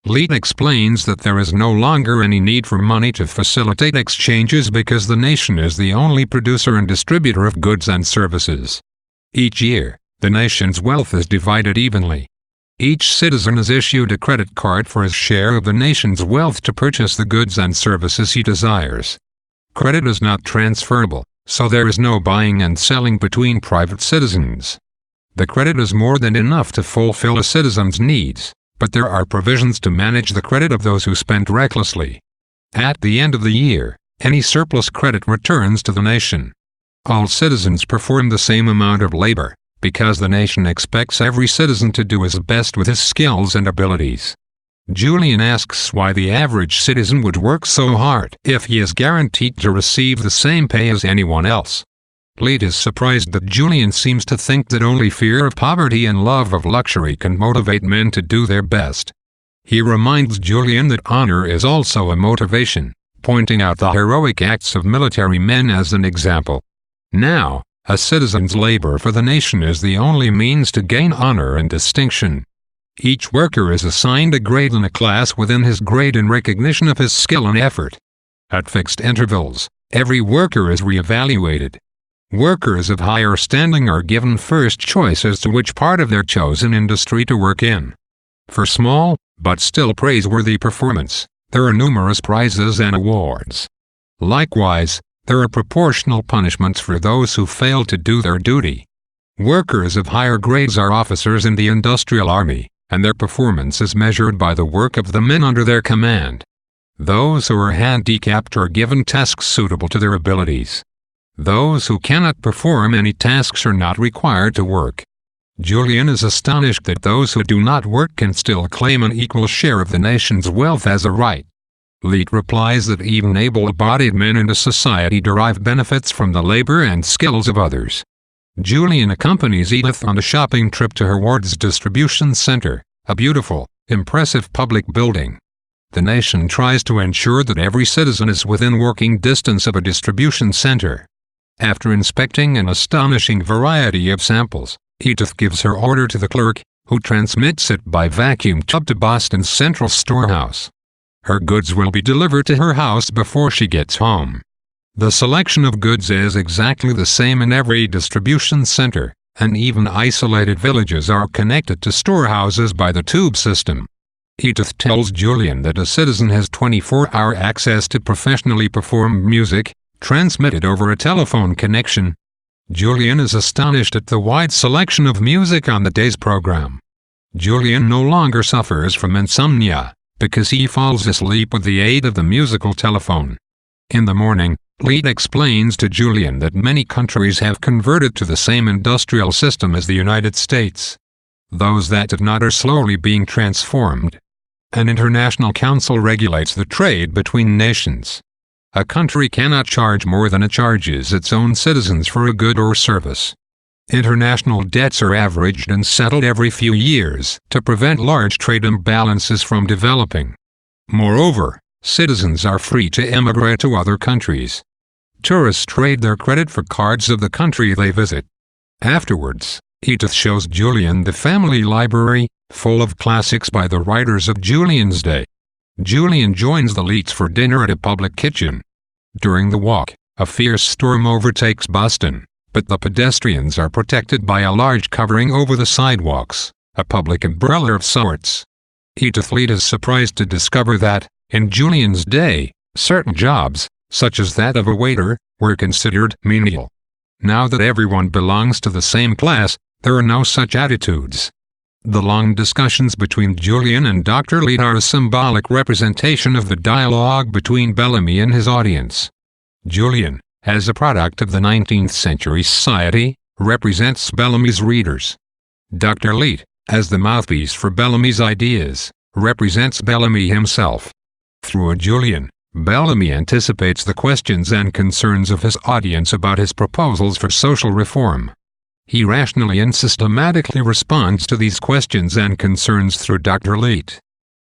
Leet explains that there is no longer any need for money to facilitate exchanges because the nation is the only producer and distributor of goods and services. Each year, the nation's wealth is divided evenly. Each citizen is issued a credit card for his share of the nation's wealth to purchase the goods and services he desires. Credit is not transferable, so there is no buying and selling between private citizens. The credit is more than enough to fulfill a citizen's needs, but there are provisions to manage the credit of those who spend recklessly. At the end of the year, any surplus credit returns to the nation. All citizens perform the same amount of labor, because the nation expects every citizen to do his best with his skills and abilities. Julian asks why the average citizen would work so hard if he is guaranteed to receive the same pay as anyone else. Leet is surprised that Julian seems to think that only fear of poverty and love of luxury can motivate men to do their best. He reminds Julian that honor is also a motivation, pointing out the heroic acts of military men as an example. Now, a citizen's labor for the nation is the only means to gain honor and distinction. Each worker is assigned a grade and a class within his grade in recognition of his skill and effort. At fixed intervals, every worker is re-evaluated. Workers of higher standing are given first choice as to which part of their chosen industry to work in. For small, but still praiseworthy performance, there are numerous prizes and awards. Likewise, there are proportional punishments for those who fail to do their duty. Workers of higher grades are officers in the industrial army, and their performance is measured by the work of the men under their command. Those who are handicapped are given tasks suitable to their abilities. Those who cannot perform any tasks are not required to work. Julian is astonished that those who do not work can still claim an equal share of the nation's wealth as a right. Leet replies that even able-bodied men in a society derive benefits from the labor and skills of others. Julian accompanies Edith on a shopping trip to her ward's distribution center, a beautiful, impressive public building. The nation tries to ensure that every citizen is within working distance of a distribution center. After inspecting an astonishing variety of samples, Edith gives her order to the clerk, who transmits it by vacuum tube to Boston's central storehouse. Her goods will be delivered to her house before she gets home. The selection of goods is exactly the same in every distribution center, and even isolated villages are connected to storehouses by the tube system. Edith tells Julian that a citizen has 24-hour access to professionally performed music, transmitted over a telephone connection. Julian is astonished at the wide selection of music on the day's program. Julian no longer suffers from insomnia, because he falls asleep with the aid of the musical telephone. In the morning, Leet explains to Julian that many countries have converted to the same industrial system as the United States. Those that have not are slowly being transformed. An international council regulates the trade between nations. A country cannot charge more than it charges its own citizens for a good or service. International debts are averaged and settled every few years to prevent large trade imbalances from developing. Moreover, citizens are free to emigrate to other countries. Tourists trade their credit for cards of the country they visit. Afterwards, Edith shows Julian the family library, full of classics by the writers of Julian's day. Julian joins the Leets for dinner at a public kitchen. During the walk, a fierce storm overtakes Boston, but the pedestrians are protected by a large covering over the sidewalks, a public umbrella of sorts. Edith Leet is surprised to discover that, in Julian's day, certain jobs, such as that of a waiter, were considered menial. Now that everyone belongs to the same class, there are no such attitudes. The long discussions between Julian and Dr. Leet are a symbolic representation of the dialogue between Bellamy and his audience. Julian, as a product of the 19th century society, represents Bellamy's readers. Dr. Leet, as the mouthpiece for Bellamy's ideas, represents Bellamy himself. Through a Julian, Bellamy anticipates the questions and concerns of his audience about his proposals for social reform. He rationally and systematically responds to these questions and concerns through Dr. Leet.